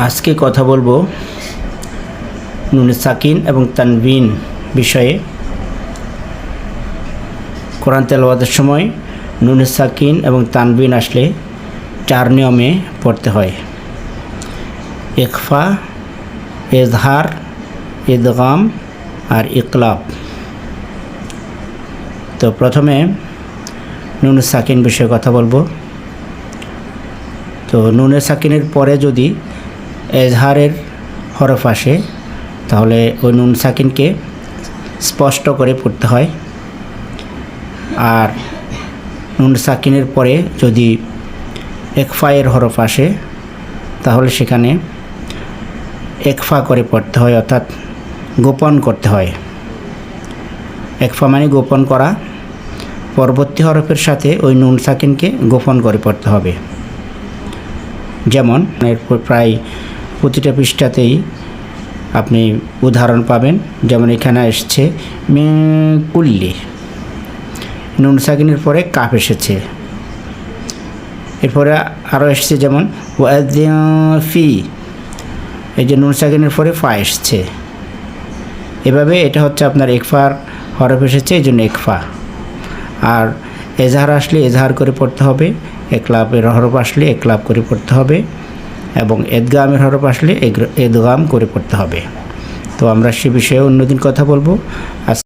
আজকে কথা বলবো নুনে সাকিন এবং তানবিন বিষয়ে। কোরআন তেলাওয়াতের সময় নুনে সাকিন এবং তানবিন আসলে 4 নিয়মে পড়তে হয়: ইখফা, ইজহার, ইদগাম আর ইকলাব। তো প্রথমে নুনে সাকিন বিষয়ে কথা বলবো। তো নুনে সাকিনের পরে যদি এজহারের হরফ আসে তাহলে ওই নুন সাকিনকে স্পষ্ট করে পড়তে হয়। আর নুন সাকিনের পরে যদি একফায়ের হরফ আসে তাহলে সেখানে একফা করে পড়তে হয়, অর্থাৎ গোপন করতে হয়। একফা মানে গোপন করা, পরবর্তী হরফের সাথে ওই নুন সাকিনকে গোপন করে পড়তে হবে। যেমন এরপর প্রায় প্রতিটা পৃষ্ঠাতেই আপনি উদাহরণ পাবেন। যেমন এখানে এসছে মিন কুল্লি, নুন সাকিনের পরে কাফ এসেছে। এরপরে আরও এসছে যেমন ওয়াযিন ফি, এই যে নুন সাকিনের পরে ফা এসছে। এভাবে এটা হচ্ছে আপনার একফার হরফ এসেছে, এই জন্য একফা। আর এজাহার আসলে এজাহার করে পড়তে হবে, একলাবের হরফ আসলে একলাব করে পড়তে হবে, এবং এদগামের হরফ আসলে এদগাম করে পড়তে হবে। তো আমরা সে বিষয়ে অন্যদিন কথা বলবো।